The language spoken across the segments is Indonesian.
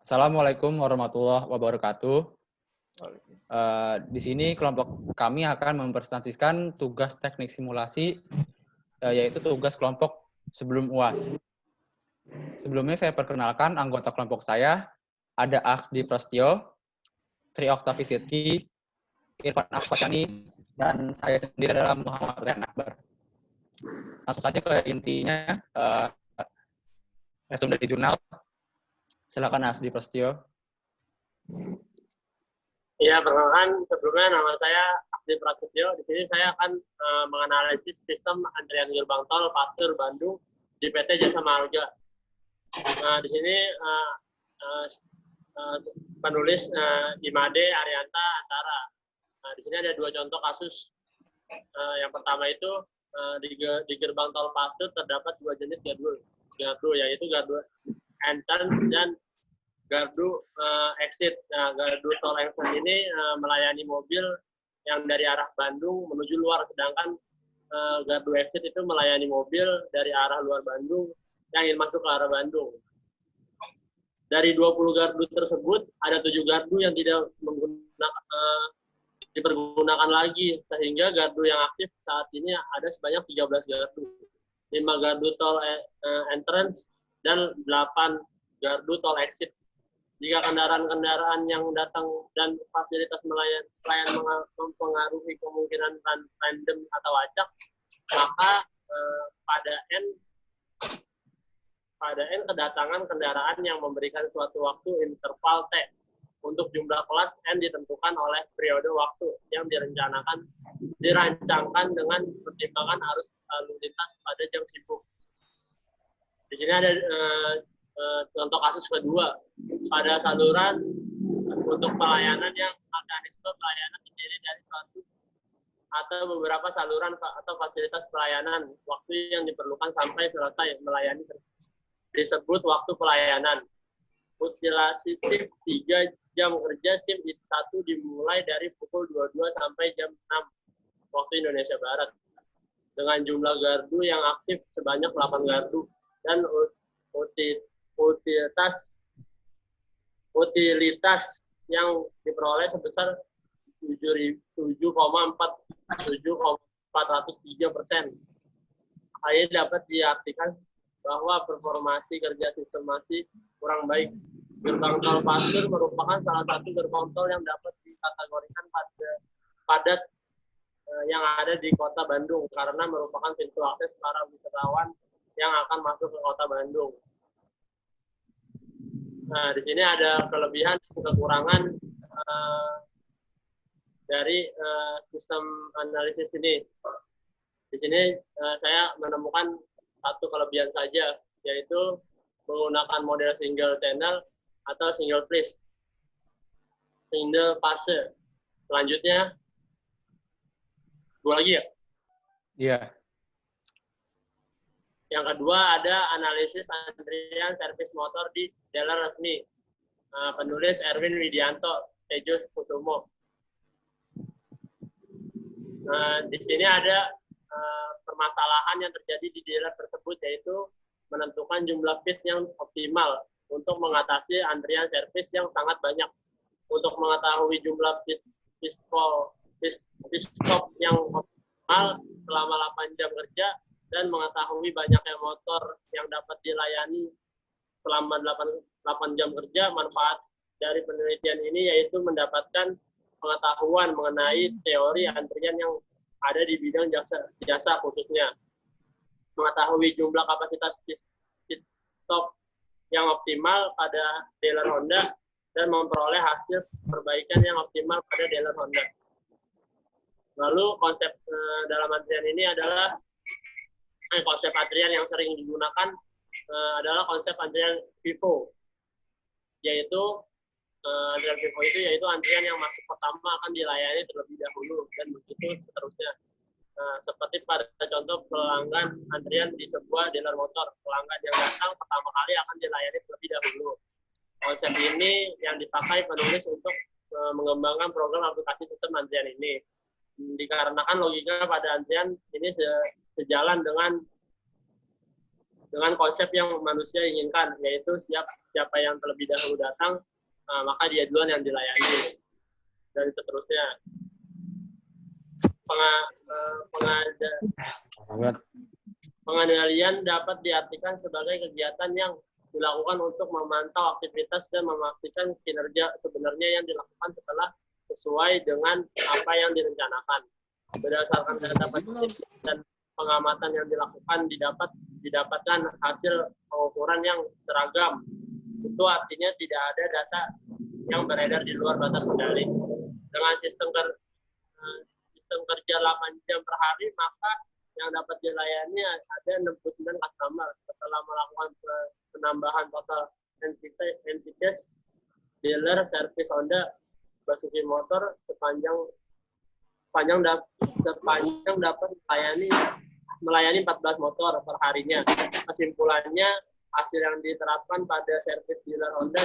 Assalamualaikum warahmatullahi wabarakatuh. Di sini kelompok kami akan mempresentasikan tugas teknik simulasi, yaitu tugas kelompok sebelum UAS. Sebelumnya saya perkenalkan anggota kelompok saya, ada Aksdi Prasetyo, Tri Oktavisiti, Irfan Akwasyani, dan saya sendiri adalah Muhammad Rian Akbar. Langsung saja ke intinya, resume dari jurnal. Silakan Aksdi Prasetyo. Ya, perkenalkan, sebelumnya nama saya Aksdi Prasetyo. Di sini saya akan menganalisis sistem antrian gerbang tol Pasteur Bandung di PT Jasa Marga. Nah, di sini penulis Imade Arianta Antara. Nah, di sini ada dua contoh kasus. Yang pertama itu di gerbang tol Pasteur terdapat dua jenis gardu, yaitu gardu entrance dan gardu exit. Nah, gardu tol exit ini melayani mobil yang dari arah Bandung menuju luar, sedangkan gardu exit itu melayani mobil dari arah luar Bandung yang ingin masuk ke arah Bandung. Dari 20 gardu tersebut, ada 7 gardu yang tidak dipergunakan lagi, sehingga gardu yang aktif saat ini ada sebanyak 13 gardu. 5 gardu tol entrance dan 8 gardu tol exit. Jika kendaraan-kendaraan yang datang dan fasilitas pelayan mempengaruhi kemungkinan random atau acak, maka pada N kedatangan kendaraan yang memberikan suatu waktu interval T. Untuk jumlah kelas N ditentukan oleh periode waktu yang dirancangkan dengan pertimbangan arus lalu lintas pada jam sibuk. Di sini ada contoh kasus kedua. Pada saluran untuk pelayanan yang mekanisme pelayanan terdiri dari suatu atau beberapa saluran atau fasilitas pelayanan, waktu yang diperlukan sampai selesai melayani disebut waktu pelayanan. Mutilasi shift 3 jam kerja shift 1 dimulai dari pukul 22 sampai jam 6 waktu Indonesia Barat. Dengan jumlah gardu yang aktif sebanyak 8 gardu dan utilitas yang diperoleh sebesar 7,403%. Hal ini dapat diartikan bahwa performasi kerja sistem masih kurang baik. Gerbang tol Pasteur merupakan salah satu gerbang tol yang dapat dikategorikan padat yang ada di kota Bandung karena merupakan pintu akses para wisatawan yang akan masuk ke kota Bandung. Nah, di sini ada kelebihan dan kekurangan dari sistem analisis ini. Di sini saya menemukan satu kelebihan saja, yaitu menggunakan model single channel atau single phase, single fase. Selanjutnya, dua lagi ya? Iya. Yang kedua ada analisis antrian servis motor di dealer resmi. Penulis Erwin Widianto, Tejo Kusumo. Di sini ada permasalahan yang terjadi di dealer tersebut, yaitu menentukan jumlah pit yang optimal untuk mengatasi antrian servis yang sangat banyak. Untuk mengetahui jumlah pit stop yang optimal selama 8 jam kerja dan mengetahui banyaknya motor yang dapat dilayani selama 8 jam kerja, manfaat dari penelitian ini yaitu mendapatkan pengetahuan mengenai teori antrian yang ada di bidang jasa khususnya, mengetahui jumlah kapasitas pit stop yang optimal pada dealer Honda dan memperoleh hasil perbaikan yang optimal pada dealer Honda. Lalu konsep dalam antrian ini adalah konsep antrian yang sering digunakan adalah konsep antrian FIFO, yaitu antrian FIFO itu yaitu antrian yang masuk pertama akan dilayani terlebih dahulu dan begitu seterusnya. Seperti pada contoh pelanggan antrian di sebuah dealer motor, pelanggan yang datang pertama kali akan dilayani terlebih dahulu. Konsep ini yang dipakai penulis untuk mengembangkan program aplikasi sistem antrian ini. Dikarenakan logika pada antrian ini sejalan dengan dengan konsep yang manusia inginkan, yaitu siapa yang terlebih dahulu datang, maka dia duluan yang dilayani, dan seterusnya. Pengendalian dapat diartikan sebagai kegiatan yang dilakukan untuk memantau aktivitas dan memastikan kinerja sebenarnya yang dilakukan setelah sesuai dengan apa yang direncanakan. Berdasarkan data statistik dan pengamatan yang dilakukan didapatkan hasil pengukuran yang seragam. Itu artinya tidak ada data yang beredar di luar batas kendali. Dengan sistem kerja 8 jam per hari, maka yang dapat dilayani ada 69 customer. Setelah melakukan penambahan total entities, dealer, servis Honda, Basuki Motor sepanjang dapat melayani 14 motor per harinya. Kesimpulannya, hasil yang diterapkan pada servis dealer Honda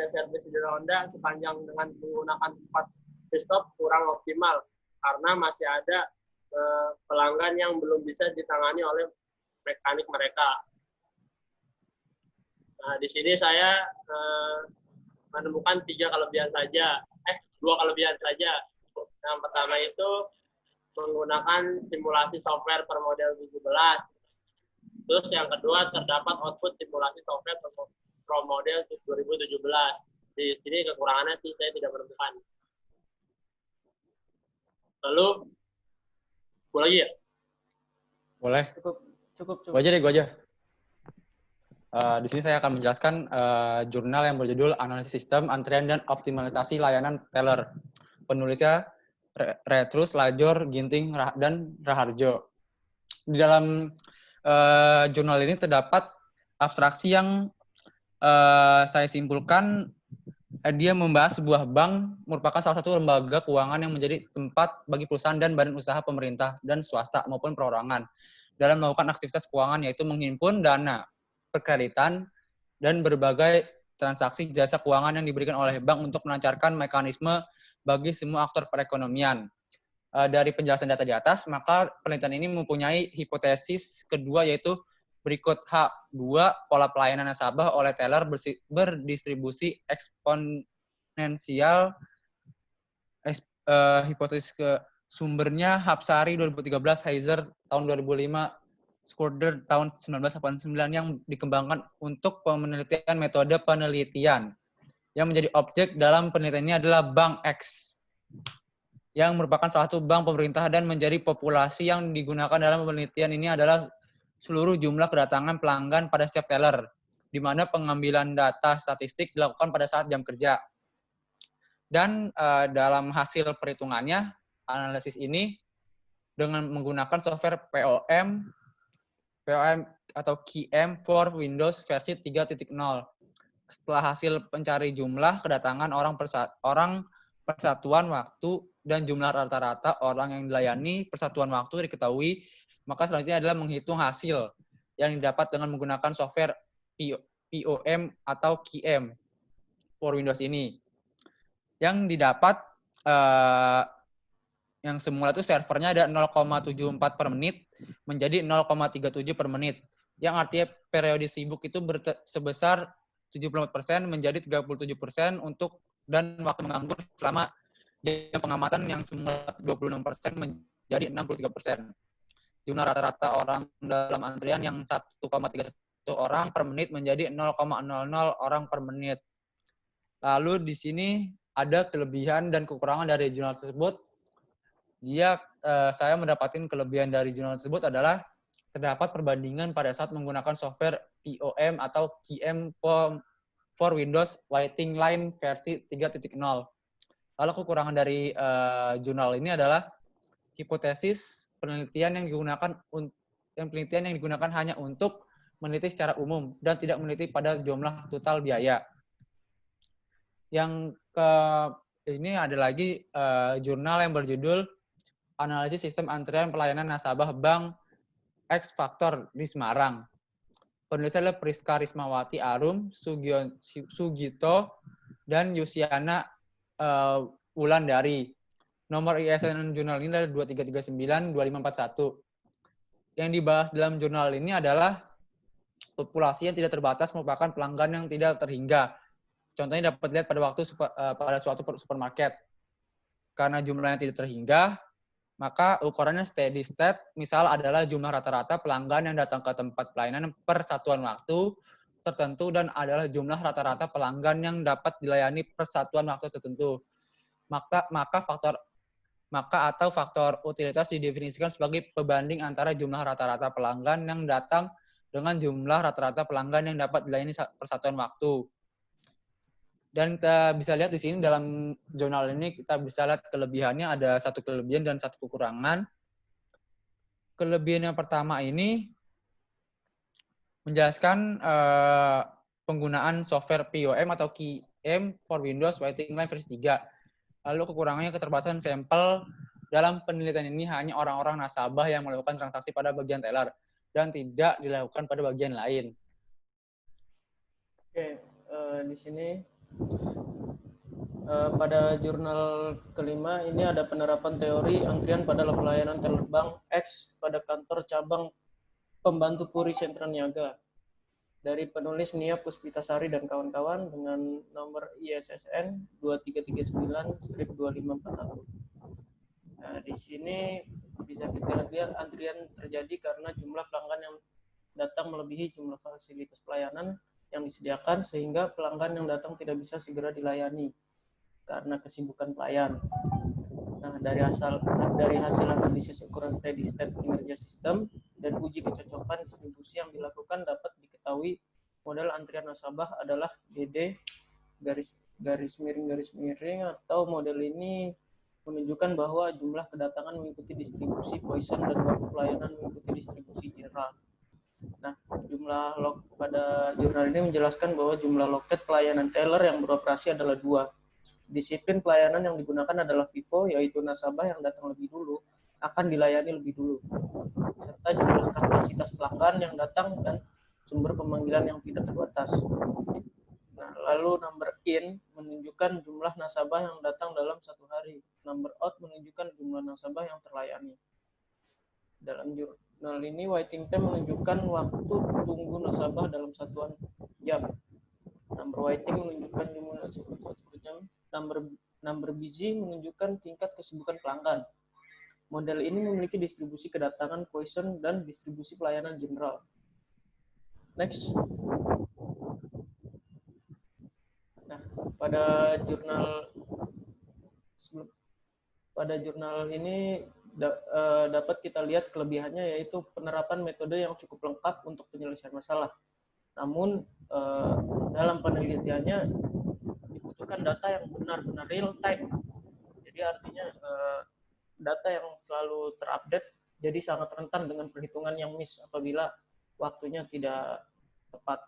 servis dealer Honda sepanjang dengan menggunakan 4 stop kurang optimal karena masih ada pelanggan yang belum bisa ditangani oleh mekanik mereka. Nah, di sini saya menemukan 2 kelebihan saja. Yang pertama itu menggunakan simulasi software per model 17. Terus yang kedua terdapat output simulasi software per model 2017. Di sini kekurangannya sih saya tidak menemukan. Lalu, boleh lagi ya? Boleh. Cukup. Gua aja. Di sini saya akan menjelaskan jurnal yang berjudul Analisis Sistem, Antrian, dan Optimalisasi Layanan Teller. Penulisnya Petrus, Lajor, Ginting, dan Raharjo. Di dalam jurnal ini terdapat abstraksi yang saya simpulkan. Dia membahas sebuah bank merupakan salah satu lembaga keuangan yang menjadi tempat bagi perusahaan dan badan usaha pemerintah dan swasta maupun perorangan dalam melakukan aktivitas keuangan, yaitu menghimpun dana, perkreditan, dan berbagai transaksi jasa keuangan yang diberikan oleh bank untuk melancarkan mekanisme bagi semua aktor perekonomian. Dari penjelasan data di atas, maka penelitian ini mempunyai hipotesis kedua, yaitu berikut H2, pola pelayanan nasabah oleh teller berdistribusi eksponensial. Hipotesis ke sumbernya Hapsari 2013, Heiser tahun 2005, Skurder tahun 1989 yang dikembangkan untuk penelitian metode penelitian. Yang menjadi objek dalam penelitian ini adalah Bank X, yang merupakan salah satu bank pemerintah dan menjadi populasi yang digunakan dalam penelitian ini adalah seluruh jumlah kedatangan pelanggan pada setiap teller, di mana pengambilan data statistik dilakukan pada saat jam kerja. Dan dalam hasil perhitungannya, analisis ini dengan menggunakan software POM atau QM for Windows versi 3.0. Setelah hasil pencari jumlah kedatangan orang persatuan waktu dan jumlah rata-rata orang yang dilayani persatuan waktu diketahui, maka selanjutnya adalah menghitung hasil yang didapat dengan menggunakan software POM atau QM for Windows ini. Yang didapat, yang semula itu servernya ada 0,74 per menit menjadi 0,37 per menit. Yang artinya periode sibuk itu sebesar 74% menjadi 37% dan waktu menganggur selama jam pengamatan yang semula 26% menjadi 63%. Jumlah rata-rata orang dalam antrian yang 1,31 orang per menit menjadi 0,00 orang per menit. Lalu di sini ada kelebihan dan kekurangan dari jurnal tersebut. Saya mendapatkan kelebihan dari jurnal tersebut adalah terdapat perbandingan pada saat menggunakan software POM atau QM for Windows Waiting Line versi 3.0. Lalu kekurangan dari jurnal ini adalah hipotesis penelitian yang digunakan hanya untuk meneliti secara umum dan tidak meneliti pada jumlah total biaya. Yang ini ada lagi jurnal yang berjudul Analisis Sistem Antrian Pelayanan Nasabah Bank X Factor di Semarang. Penulisnya adalah Priska Rismawati Arum, Sugito, dan Yusiana Wulandari. Nomor ISSN jurnal ini adalah 2339-2541. Yang dibahas dalam jurnal ini adalah populasi yang tidak terbatas merupakan pelanggan yang tidak terhingga. Contohnya dapat dilihat pada suatu supermarket. Karena jumlahnya tidak terhingga, maka ukurannya steady state, misal adalah jumlah rata-rata pelanggan yang datang ke tempat pelayanan per satuan waktu tertentu dan adalah jumlah rata-rata pelanggan yang dapat dilayani per satuan waktu tertentu. Maka faktor utilitas didefinisikan sebagai pembanding antara jumlah rata-rata pelanggan yang datang dengan jumlah rata-rata pelanggan yang dapat dilayani per satuan waktu. Dan kita bisa lihat di sini dalam jurnal ini kita bisa lihat kelebihannya, ada satu kelebihan dan satu kekurangan. Kelebihan yang pertama ini menjelaskan penggunaan software POM atau KeyM for Windows Waiting Line versi 3. Lalu kekurangannya keterbatasan sampel dalam penelitian ini hanya orang-orang nasabah yang melakukan transaksi pada bagian teller dan tidak dilakukan pada bagian lain. Oke, di sini pada jurnal kelima ini ada penerapan teori antrian pada pelayanan terbang X pada kantor cabang pembantu Puri Sentra Niaga dari penulis Nia Puspitasari dan kawan-kawan dengan nomor ISSN 2339-2541. Nah, di sini bisa kita lihat antrian terjadi karena jumlah pelanggan yang datang melebihi jumlah fasilitas pelayanan yang disediakan sehingga pelanggan yang datang tidak bisa segera dilayani karena kesibukan pelayan. Nah, dari hasil analisis ukuran steady state kinerja sistem dan uji kecocokan distribusi yang dilakukan dapat diketahui model antrian nasabah adalah DD garis miring atau model ini menunjukkan bahwa jumlah kedatangan mengikuti distribusi Poisson dan waktu pelayanan mengikuti distribusi general. Nah, pada jurnal ini menjelaskan bahwa jumlah loket pelayanan teller yang beroperasi adalah 2. Disiplin pelayanan yang digunakan adalah FIFO, yaitu nasabah yang datang lebih dulu akan dilayani lebih dulu, serta jumlah kapasitas pelanggan yang datang dan sumber pemanggilan yang tidak terbatas. Nah, lalu number in menunjukkan jumlah nasabah yang datang dalam satu hari. Number out menunjukkan jumlah nasabah yang terlayani. Dalam jurnal ini, waiting time menunjukkan waktu tunggu nasabah dalam satuan jam. Number waiting menunjukkan jumlah nasabah per jam. Number busy menunjukkan tingkat kesibukan pelanggan. Model ini memiliki distribusi kedatangan Poisson dan distribusi pelayanan general. Next. Nah, pada jurnal ini dapat kita lihat kelebihannya yaitu penerapan metode yang cukup lengkap untuk penyelesaian masalah. Namun dalam penelitiannya dibutuhkan data yang benar-benar real time. Jadi artinya data yang selalu terupdate, jadi sangat rentan dengan perhitungan yang miss apabila waktunya tidak tepat.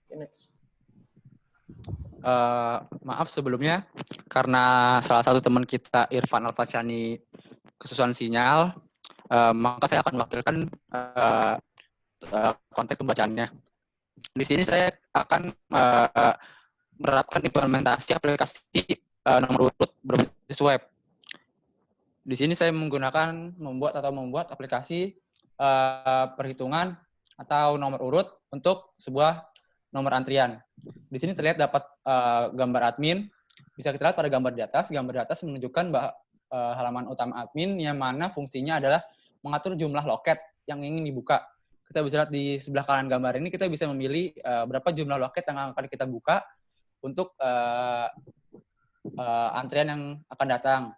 Okay, next. Maaf sebelumnya, karena salah satu teman kita, Irfan Alfasyani, kesusahan sinyal, maka saya akan mewakilkan konteks pembacaannya. Di sini saya akan menerapkan implementasi aplikasi nomor urut berbasis web. Di sini saya membuat aplikasi perhitungan atau nomor urut untuk sebuah nomor antrian. Di sini terlihat dapat gambar admin. Bisa kita lihat pada gambar di atas. Gambar di atas menunjukkan bahwa halaman utama admin yang mana fungsinya adalah mengatur jumlah loket yang ingin dibuka. Kita bisa lihat di sebelah kanan gambar ini, kita bisa memilih berapa jumlah loket yang akan kita buka untuk antrian yang akan datang.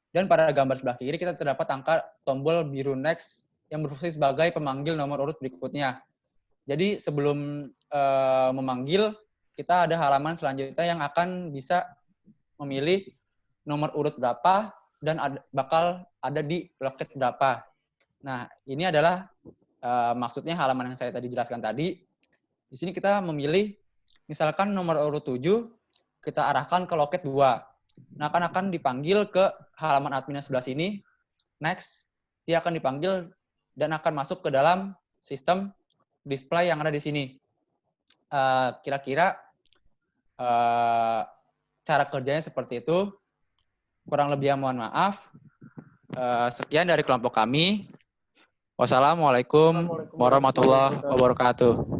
Dan pada gambar sebelah kiri kita terdapat angka tombol biru next yang berfungsi sebagai pemanggil nomor urut berikutnya. Jadi sebelum memanggil, kita ada halaman selanjutnya yang akan bisa memilih nomor urut berapa dan bakal ada di loket berapa. Nah, ini adalah maksudnya halaman yang saya tadi jelaskan tadi. Di sini kita memilih, misalkan nomor urut 7, kita arahkan ke loket 2. Nah, akan dipanggil ke halaman admin yang sebelah sini. Next, dia akan dipanggil dan akan masuk ke dalam sistem display yang ada di sini. Kira-kira cara kerjanya seperti itu. Kurang lebihnya mohon maaf. Sekian dari kelompok kami. Wassalamualaikum warahmatullahi wabarakatuh.